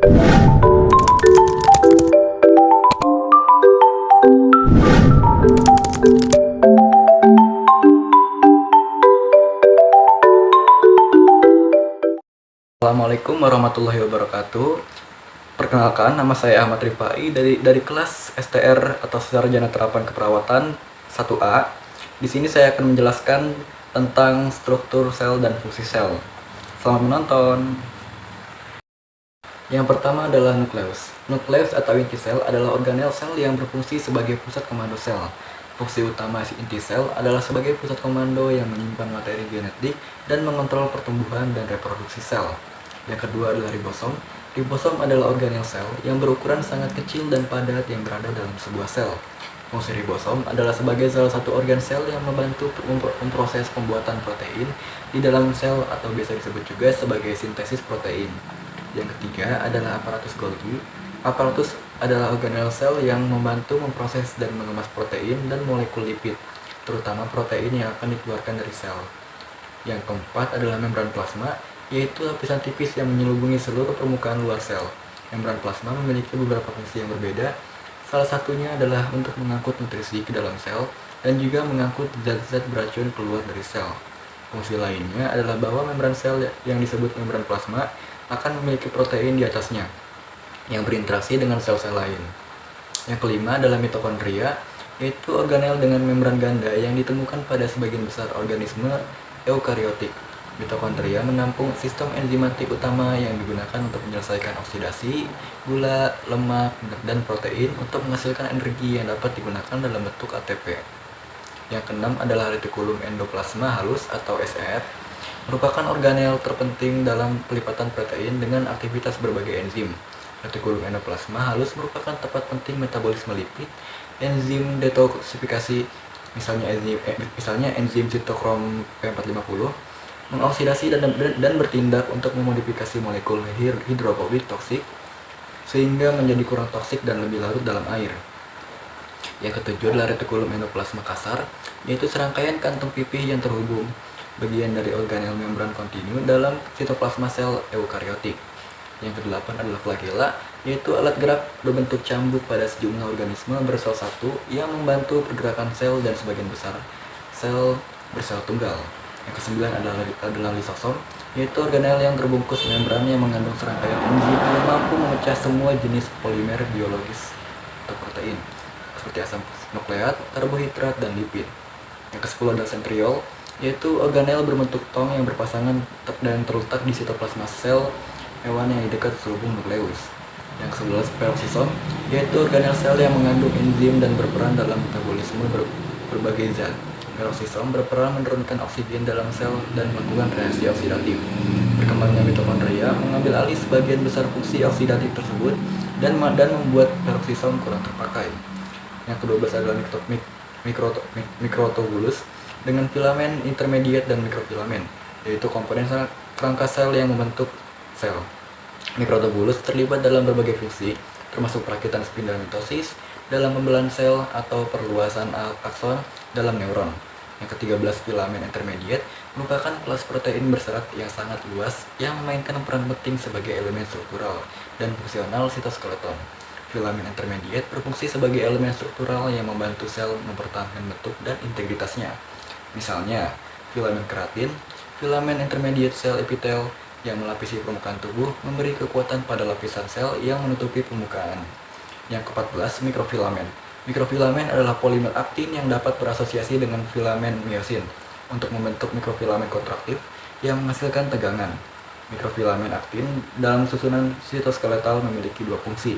Assalamualaikum warahmatullahi wabarakatuh. Perkenalkan, nama saya Ahmad Rifai dari kelas STR atau Sarjana Terapan Keperawatan 1A. Di sini saya akan menjelaskan tentang struktur sel dan fungsi sel. Selamat menonton. Yang pertama adalah nukleus. Nukleus atau inti sel adalah organel sel yang berfungsi sebagai pusat komando sel. Fungsi utama inti sel adalah sebagai pusat komando yang menyimpan materi genetik dan mengontrol pertumbuhan dan reproduksi sel. Yang kedua adalah ribosom. Ribosom adalah organel sel yang berukuran sangat kecil dan padat yang berada dalam sebuah sel. Fungsi ribosom adalah sebagai salah satu organ sel yang membantu memproses pembuatan protein di dalam sel atau biasa disebut juga sebagai sintesis protein. Yang ketiga adalah aparatus Golgi. Aparatus adalah organel sel yang membantu memproses dan mengemas protein dan molekul lipid, terutama protein yang akan dikeluarkan dari sel. Yang keempat adalah membran plasma, yaitu lapisan tipis yang menyelubungi seluruh permukaan luar sel. Membran plasma memiliki beberapa fungsi yang berbeda. Salah satunya adalah untuk mengangkut nutrisi ke dalam sel dan juga mengangkut zat-zat beracun keluar dari sel. Fungsi lainnya adalah bahwa membran sel yang disebut membran plasma akan memiliki protein di atasnya yang berinteraksi dengan sel-sel lain. Yang kelima adalah mitokondria, yaitu organel dengan membran ganda yang ditemukan pada sebagian besar organisme eukariotik. Mitokondria menampung sistem enzimatik utama yang digunakan untuk menyelesaikan oksidasi, gula, lemak, dan protein untuk menghasilkan energi yang dapat digunakan dalam bentuk ATP. Yang keenam adalah retikulum endoplasma halus atau SER, merupakan organel terpenting dalam pelipatan protein dengan aktivitas berbagai enzim. Retikulum endoplasma halus merupakan tempat penting metabolisme lipid, enzim detoksifikasi, misalnya enzim sitokrom P450, mengoksidasi dan bertindak untuk memodifikasi molekul hidrofobik toksik sehingga menjadi kurang toksik dan lebih larut dalam air. Yang ketujuh adalah retikulum endoplasma kasar, yaitu serangkaian kantung pipih yang terhubung, bagian dari organel membran kontinu dalam sitoplasma sel eukariotik. Yang kedelapan adalah flagella, yaitu alat gerak berbentuk cambuk pada sejumlah organisme bersel satu yang membantu pergerakan sel dan sebagian besar sel bersel tunggal. Yang kesembilan adalah lisosom, yaitu organel yang terbungkus membran yang mengandung serangkaian enzim yang mampu memecah semua jenis polimer biologis atau protein, seperti asam nukleat, karbohidrat, dan lipid. Yang ke-10 adalah centriole, yaitu organel berbentuk tong yang berpasangan dan terletak di sitoplasma sel hewan yang di dekat selubung nukleus. Yang ke-11 peroksisom, yaitu organel sel yang mengandung enzim dan berperan dalam metabolisme berbagai zat. Peroksisom berperan menurunkan oksigen dalam sel dan melakukan reaksi oksidatif. Berkembangnya mitokondria mengambil alih sebagian besar fungsi oksidatif tersebut dan membuat peroksisom kurang terpakai. Yang ke-12 adalah mikrotubulus dengan filamen intermediate dan mikrofilamen, yaitu komponen kerangka sel yang membentuk sel. Mikrotubulus terlibat dalam berbagai fungsi, termasuk perakitan spin dan mitosis, dalam pembelahan sel atau perluasan akson dalam neuron. Yang ke-13 filamen intermediate merupakan kelas protein berserat yang sangat luas yang memainkan peran penting sebagai elemen struktural dan fungsional sitoskeleton. Filamen intermediate berfungsi sebagai elemen struktural yang membantu sel mempertahankan bentuk dan integritasnya. Misalnya, filamen keratin, filamen intermediate sel epitel yang melapisi permukaan tubuh memberi kekuatan pada lapisan sel yang menutupi permukaan. Yang ke-14 mikrofilamen. Mikrofilamen adalah polimer aktin yang dapat berasosiasi dengan filamen miosin untuk membentuk mikrofilamen kontraktif yang menghasilkan tegangan. Mikrofilamen aktin dalam susunan sitoskeletal memiliki dua fungsi.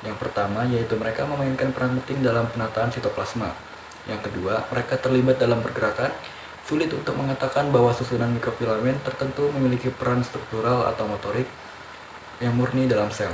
Yang pertama yaitu mereka memainkan peran penting dalam penataan sitoplasma. Yang kedua, mereka terlibat dalam pergerakan. Sulit untuk mengatakan bahwa susunan mikrofilamen tertentu memiliki peran struktural atau motorik yang murni dalam sel.